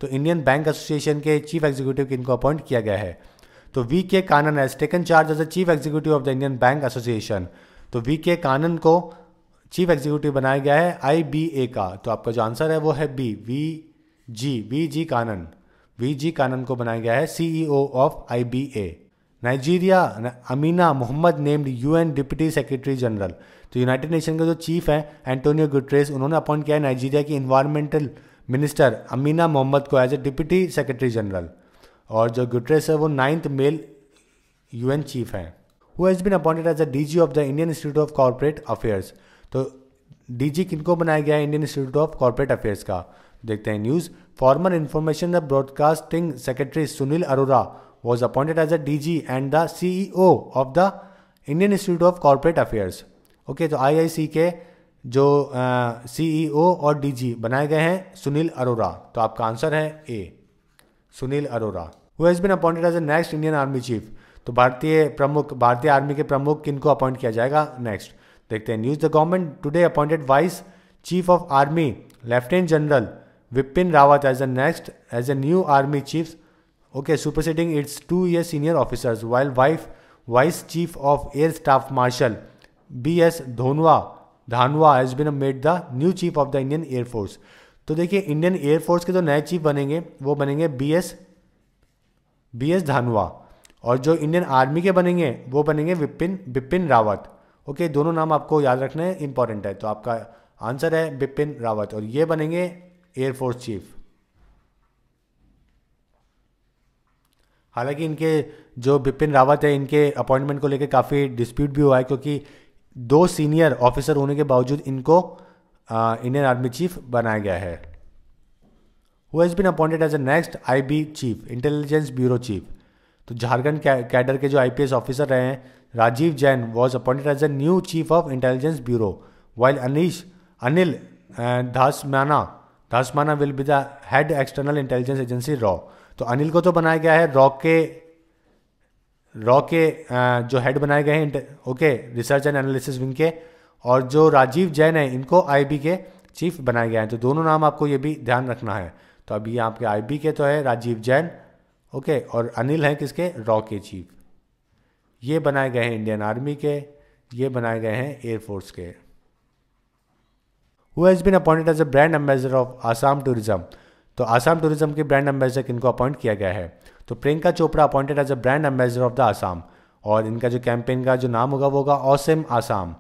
Speaker 1: तो इंडियन बैंक एसोसिएशन के चीफ एग्जीक्यूटिव किनको अपॉइंट किया गया है, तो VK Kannan has taken charge as a chief executive of the Indian Bank Association. तो VK Kannan को chief executive बनाया गया है IBA का। तो आपका जो आंसर है वो है B, VG Kannan. VG Kannan को बनाया गया है CEO of IBA। Nigeria Amina Mohammed named UN deputy secretary general. तो यूनाइटेड नेशन के जो चीफ हैं एंटोनियो गुटरेस, उन्होंने अपॉइंट किया है नाइजीरिया की इन्वायरमेंटल मिनिस्टर अमीना मोहम्मद को as a deputy secretary general. और जो गुटरेस है वो 9th मेल UN चीफ हैं। Who has been appointed as a DG of the Indian institute of Corporate Affairs. तो DG किनको बनाया गया है Indian institute of Corporate Affairs का, देखते हैं news. Former information the broadcasting secretary Sunil Arora was appointed as a DG and the CEO of the Indian institute of Corporate affairs. Okay, तो IIC के जो CEO और DG बनाए गए हैं सुनील अरोरा। तो आपका आंसर है A, Sunil Arora. Who has been appointed as a next Indian army chief. तो भारतीय आर्मी के प्रमुख किनको अपॉइंट किया जाएगा नेक्स्ट, देखते हैं news. The government today appointed vice chief of army lieutenant general Vipin Rawat as a new army chief. Okay, superseding its 2-year senior officers, while vice chief of air staff marshal BS Dhanoa has been made the new chief of the Indian air force. तो देखिए Indian air force के जो नए chief बनेंगे वो बनेंगे BS धानवा, और जो इंडियन आर्मी के बनेंगे वो बनेंगे बिपिन रावत। ओके, दोनों नाम आपको याद रखने इंपॉर्टेंट है। तो आपका आंसर है बिपिन रावत, और ये बनेंगे एयरफोर्स चीफ। हालांकि इनके जो बिपिन रावत है, इनके अपॉइंटमेंट को लेकर काफ़ी डिस्प्यूट भी हुआ है, क्योंकि 2 सीनियर ऑफिसर होने के बावजूद इनको इंडियन आर्मी चीफ बनाया गया है। Who has been appointed as a next IB chief, intelligence bureau chief. तो झारखंड कैडर के जो IPS ऑफिसर रहे हैं Rajiv Jain was appointed as a new chief of intelligence bureau, while Anil Dhasmana will be the head external intelligence agency रॉ। तो अनिल को तो बनाया गया है रॉ के जो हेड बनाए गए हैं, okay, research and analysis wing के, और जो राजीव जैन है इनको IB के चीफ बनाए गए हैं। तो दोनों नाम आपको ये भी ध्यान रखना है। तो अभी आपके IB के तो है राजीव जैन, ओके, और अनिल हैं किसके, रॉ के चीफ। ये बनाए गए हैं इंडियन आर्मी के, ये बनाए गए हैं एयरफोर्स के। Who has been appointed as a brand ambassador of Assam tourism. तो आसाम टूरिज्म के ब्रांड एम्बेसडर किनको अपॉइंट किया गया है, तो Priyanka Chopra appointed as a brand ambassador of the Assam, और इनका जो कैंपेन का जो नाम होगा वो होगा ऑसम आसाम,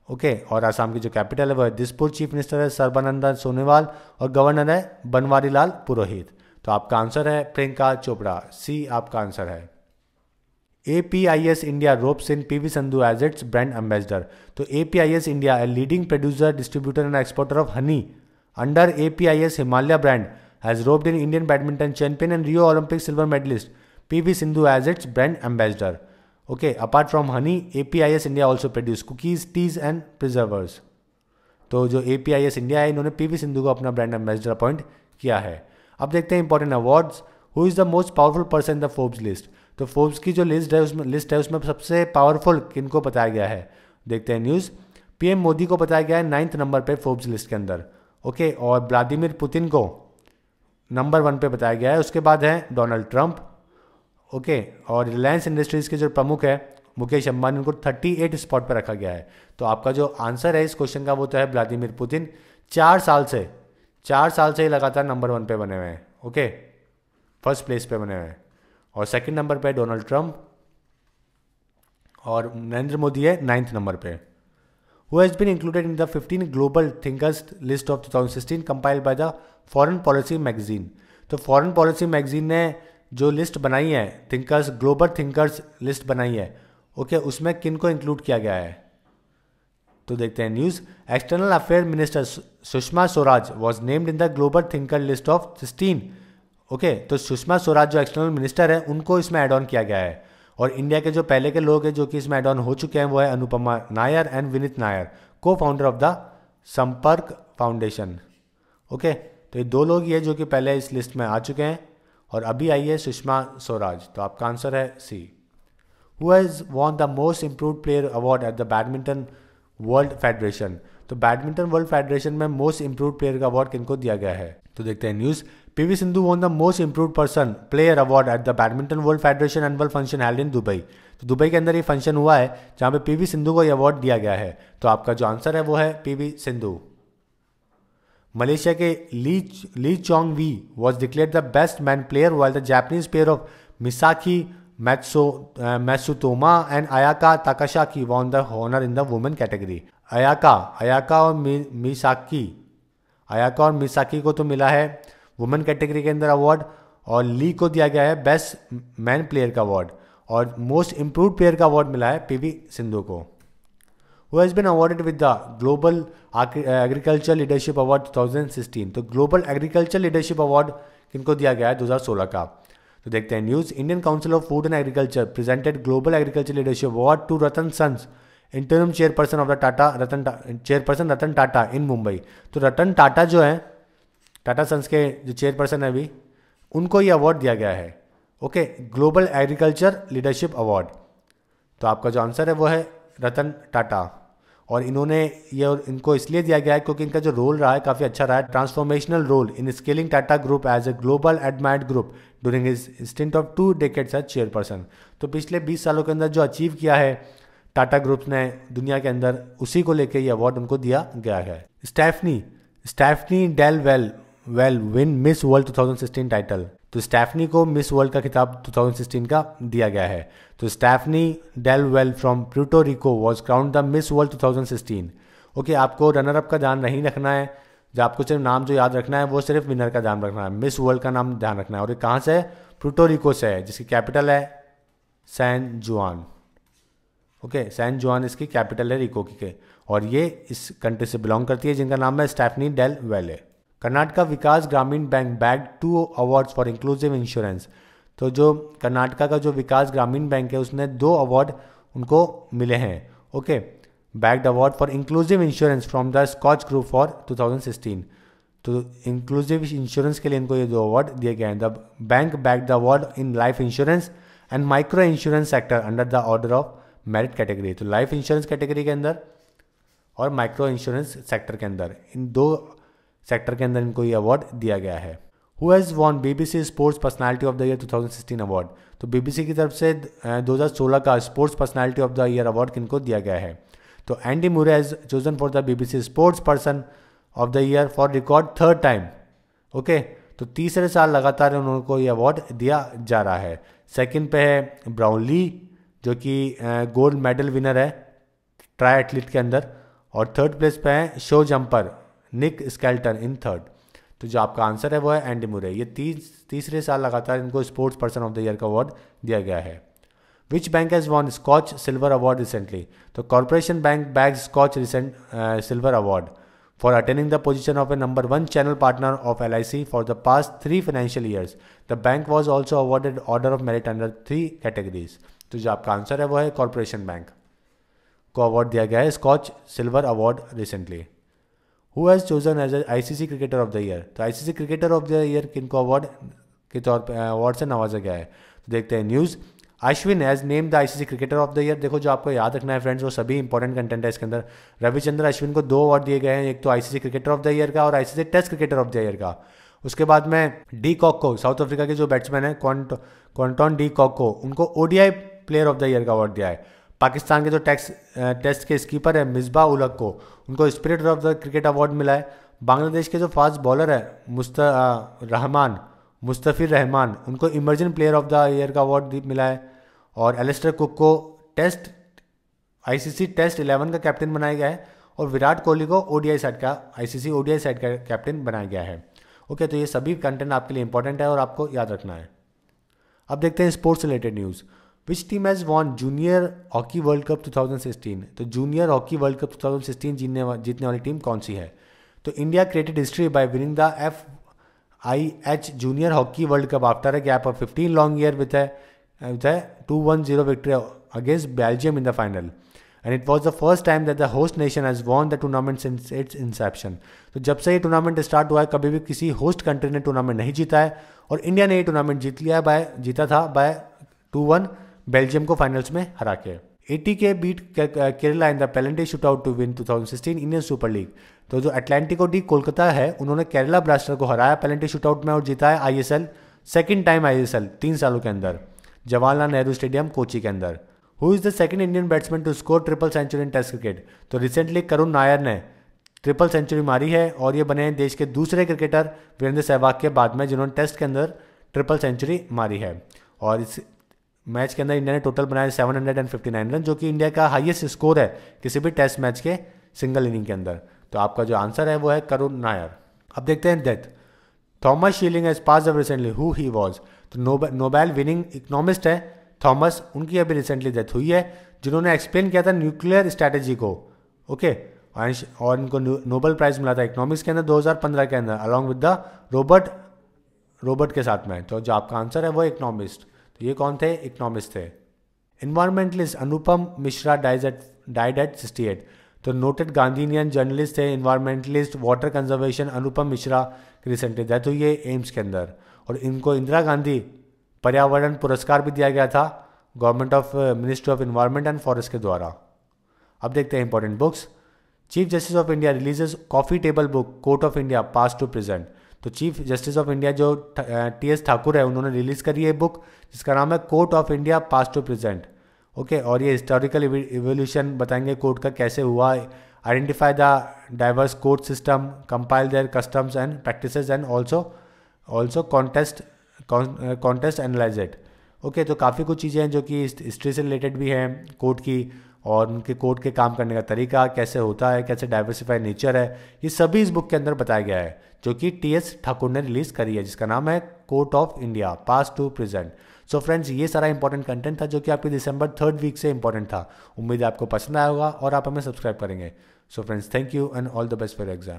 Speaker 1: ओके। और आसाम की जो कैपिटल है वो है दिसपुर। चीफ मिनिस्टर है सर्बानंद सोनोवाल, और गवर्नर है बनवारी लाल पुरोहित। तो आपका आंसर है प्रियंका चोपड़ा, सी आपका आंसर है। APIS India ropes in PV Sindhu as its brand ambassador. तो APIS India, a leading producer, distributor and exporter of honey under APIS Himalaya brand, has roped in Indian badminton champion and Rio Olympic silver medallist PV Sindhu as its brand ambassador, okay. Apart from honey, APIS India also produce cookies, teas and preservers. तो जो APIS India है, इन्होंने PV Sindhu को अपना brand ambassador appoint किया है। अब देखते हैं important awards. Who is the most powerful person in the Forbes list. तो फोर्ब्स की जो लिस्ट है उसमें सबसे पावरफुल किनको बताया गया है, देखते हैं न्यूज़। PM मोदी को बताया गया है 9th नंबर पे फोर्ब्स लिस्ट के अंदर, ओके, और व्लादिमीर पुतिन को नंबर 1 पे बताया गया है। उसके बाद है डोनाल्ड ट्रंप, ओके, और रिलायंस इंडस्ट्रीज के जो प्रमुख है मुकेश अंबानी, उनको 38 स्पॉट पर रखा गया है। तो आपका जो आंसर है इस क्वेश्चन का वो तो है व्लादिमीर पुतिन। 4 साल से ही लगातार नंबर 1 पे बने हुए हैं, ओके, फर्स्ट प्लेस पे बने हुए हैं। और सेकंड नंबर पे डोनाल्ड ट्रंप, और नरेंद्र मोदी है 9th नंबर पे। Who has been included in the 15 global thinkers list of 2016 compiled by the Foreign Policy magazine. तो फॉरेन पॉलिसी मैगजीन ने जो लिस्ट बनाई है, थिंकर्स ग्लोबल थिंकर्स लिस्ट बनाई है, ओके, उसमें किन को इंक्लूड किया गया है, तो देखते हैं news. External affair minister Sushma Swaraj was named in the global thinker list of 16, okay. तो सुषमा स्वराज जो एक्सटर्नल मिनिस्टर है उनको इसमें ऐड ऑन किया गया है। और इंडिया के जो पहले के लोग हैं जो कि इसमें ऐड ऑन हो चुके हैं वो है अनुपमा नायर एंड विनीत नायर, को फाउंडर ऑफ द संपर्क फाउंडेशन, ओके। तो ये 2 लोग ही है जो कि पहले इस लिस्ट में आ चुके हैं, और अभी आई है सुषमा स्वराज। तो आपका आंसर है C. Who has won the most improved player award at the badminton world federation. तो बैडमिंटन वर्ल्ड फेडरेशन में मोस्ट इम्प्रूव्ड प्लेयर का अवार्ड किनको दिया गया है, तो देखते हैं news. PV Sindhu won the most improved person player award at the badminton world federation annual function held in Dubai. तो दुबई के अंदर ये फंक्शन हुआ है जहाँ पे PV सिंधु को ये अवार्ड दिया गया है। तो आपका जो आंसर है वो है PV सिंधु। मलेशिया के Lee Chong Wei was declared the best man player while the Japanese player of Misaki Matsutomo and Ayaka Takahashi won the honour in the women category. Ayaka और मिसाकी को तो मिला है women category के अंदर award, और ली को दिया गया है बेस्ट मैन प्लेयर का अवार्ड, और मोस्ट इम्प्रूव्ड प्लेयर का अवार्ड मिला है PV सिंधु को। Who has been awarded with the global agriculture leadership award 2016। तो ग्लोबल एग्रीकल्चर लीडरशिप अवार्ड किनको दिया गया है 2016 का, तो देखते हैं news. Indian council of food and agriculture presented global agriculture leadership award to Ratan sons interim chairperson of the chairperson Ratan Tata in Mumbai. तो रतन टाटा जो है टाटा सन्स के जो चेयरपर्सन है अभी, उनको ये अवार्ड दिया गया है, okay, global agriculture leadership award. तो आपका जो आंसर है वो है रतन टाटा, और इनको इसलिए दिया गया है क्योंकि इनका जो रोल रहा है काफ़ी अच्छा रहा है, transformational role in scaling Tata group as a global admired group during his stint of 2 decades as chairperson. तो पिछले 20 सालों के अंदर जो अचीव किया है टाटा ग्रुप ने दुनिया के अंदर, उसी को लेकर ये अवार्ड उनको दिया गया है। Stephanie Del Valle win Miss World 2016 title. तो स्टेफनी को मिस वर्ल्ड का खिताब 2016 का दिया गया है। तो Stephanie Del Valle from Puerto Rico was crowned the Miss World 2016। Okay, आपको रनर अप का ध्यान नहीं रखना है, जो आपको सिर्फ नाम जो याद रखना है वो सिर्फ विनर का ध्यान रखना है, मिस वर्ल्ड का नाम ध्यान रखना है। और ये कहाँ से है? प्यूर्टो रिको से है, जिसकी कैपिटल है सैन जुआन। ओके, सैन जुआन इसकी कैपिटल है रिको की, और ये इस कंट्री से बिलोंग करती है, जिनका नाम है स्टेफनी डेल वेले। कर्नाटका विकास ग्रामीण bank bagged 2 awards for inclusive insurance. तो जो कर्नाटका का जो विकास ग्रामीण बैंक है उसने 2 अवार्ड उनको मिले हैं। Okay, bagged award for inclusive insurance from the Skoch group for 2016। तो इंक्लूसिव इंश्योरेंस के लिए इनको ये 2 अवार्ड दिए गए हैं। The bank bagged the award in life insurance and micro insurance sector under the order of merit category. तो life insurance category के अंदर और माइक्रो इंश्योरेंस सेक्टर के अंदर, इन 2 सेक्टर के अंदर इनको ये अवार्ड दिया गया है। Who has von BBC sports personality of the year 2016 award. तो BBC की तरफ से 2016 का sports personality of the year award किनको दिया गया है? तो एंडी मुरे has chosen for the BBC sports person of the year for record 3rd time. Okay, तो तीसरे साल लगातार उनको ये अवार्ड दिया जा रहा है। सेकंड पे है ब्राउनली, जो कि गोल्ड मेडल विनर है ट्राई एथलीट के अंदर, और 3rd प्लेस पे है शो जंपर निक स्केल्टन इन 3rd। तो जो आपका आंसर है वो है एंडी मुरे। ये तीसरे साल लगातार इनको sports person of the year का अवार्ड दिया गया है। Which bank has won Skoch silver award recently. तो corporation bank bags Skoch recent silver award for attaining the position of a number 1 channel partner of LIC for the past 3 financial years. The bank was also awarded order of merit under 3 categories. तो जो आपका answer है वो है corporation bank को award दिया गया है Skoch silver award recently. Who has chosen as ICC cricketer of the year. तो ICC cricketer of the year किनको अवार्ड के तौर पर अवार्ड से नवाजा गया है? तो देखते हैं news. Ashwin has name the ICC cricketer of the year. देखो, जो आपको याद रखना है फ्रेंड्स, वो सभी इंपॉर्टेंट कंटेंट है इसके अंदर। रविचंद्र अश्विन को 2 अवार्ड दिए गए हैं, एक तो ICC cricketer of the year का और ICC test cricketer of the year का। उसके बाद में डी कॉक को, साउथ अफ्रीका के जो बैट्समैन है क्वांटन डी कॉक को, उनको ODI player of the year का अवार्ड दिया है। पाकिस्तान के जो टेस्ट के स्कीपर है मिसबा उलग को, उनको spirit of the cricket award मिला है। बांग्लादेश के जो फास्ट बॉलर है मुस्तफिर रहमान, उनको emerging player of the year का अवार्ड मिला है। और एलिस्टर कुक को ICC टेस्ट 11 का कैप्टन बनाया गया है। और विराट कोहली को ODI साइड का ICC ODI साइड का कैप्टन बनाया गया है। ओके, तो ये सभी कंटेंट आपके लिए इंपॉर्टेंट है और आपको याद रखना है। अब देखते हैं sports related news. Which team has won junior hockey world cup 2016। तो जूनियर हॉकी वर्ल्ड कप 2016 जीतने वाली टीम कौन सी है? तो India created history by winning the FIH junior hockey world cup after a gap of 15 long year with a 2-1-0 victory against Belgium in the final. And it was the first time that the host nation has won the tournament since its inception. तो जब से ये tournament start हुआ है, कभी भी किसी host country ने टूर्नामेंट नहीं जीता है, और इंडिया ने ये टूर्नामेंट जीता था बाय 2-1 बेल्जियम को फाइनल्स में हरा के। ATK beat Kerala in the penalty shootout to win 2016 Indian Super League. तो जो एटलेंटिको डी कोलकाता है, उन्होंने केरला ब्लास्टर को हराया पेनल्टी शूटआउट में और जीता है ISL, सेकेंड टाइम ISL 3 सालों के अंदर, जवाहरलाल नेहरू स्टेडियम कोची के अंदर। Who is the second Indian batsman to score triple century in test cricket. तो रिसेंटली करुण नायर ने ट्रिपल सेंचुरी मारी है, और ये बने हैं देश के दूसरे क्रिकेटर वीरेंद्र सहवाग के बाद में जिन्होंने टेस्ट के अंदर ट्रिपल सेंचुरी मारी है। और इस मैच के अंदर इंडिया ने टोटल बनाया 759 रन, जो कि इंडिया का हाईएस्ट स्कोर है किसी भी टेस्ट मैच के सिंगल इनिंग के अंदर। तो आपका जो आंसर है वो है करुण नायर। अब देखते हैं death. Thomas shilling has passed away recently, who he was. तो नोबेल विनिंग इकोनॉमिस्ट है थॉमस, उनकी अभी रिसेंटली डेथ हुई है, जिन्होंने एक्सप्लेन किया था न्यूक्लियर स्ट्रैटेजी को। ओके, और इनको नोबेल प्राइज मिला था इकोनॉमिक्स के अंदर 2015 के अंदर, अलॉन्ग विद द रोबर्ट के साथ में। तो जो आपका आंसर है वो इकोनॉमिस्ट। तो ये कौन थे? इकोनॉमिस्ट थे। Environmentalist Anupam Mishra died eight 68। तो नोटेड गांधीनियन जर्नलिस्ट थे, environmentalist, water conservation Anupam Mishra की रिसेंटली डेथ हुई है एम्स के अंदर। और इनको इंदिरा गांधी पर्यावरण पुरस्कार भी दिया गया था government of ministry of environment and forest के द्वारा। अब देखते हैं important books. Chief justice of India releases coffee table book court of India past to present. तो चीफ जस्टिस ऑफ इंडिया जो TS ठाकुर है, उन्होंने रिलीज करी है बुक जिसका नाम है court of India past to present. Okay, और ये हिस्टोरिकल इवोल्यूशन बताएंगे कोर्ट का कैसे हुआ, identify the diverse court system, compile their customs and practices and also contest contest analyse it. Okay, तो काफ़ी कुछ चीज़ें हैं जो कि हिस्ट्री से रिलेटेड भी हैं कोर्ट की, और उनके कोर्ट के काम करने का तरीका कैसे होता है, कैसे डाइवर्सिफाइड नेचर है, ये सभी इस बुक के अंदर बताया गया है, जो कि टी.एस. ठाकुर ने रिलीज़ करी है, जिसका नाम है court of India past to present. So friends, ये सारा इंपॉर्टेंट कंटेंट था जो कि आपके दिसंबर 3rd वीक से इंपॉर्टेंट था। उम्मीद है आपको पसंद आया होगा और आप हमें सब्सक्राइब करेंगे। So friends, thank you and all the best for exam.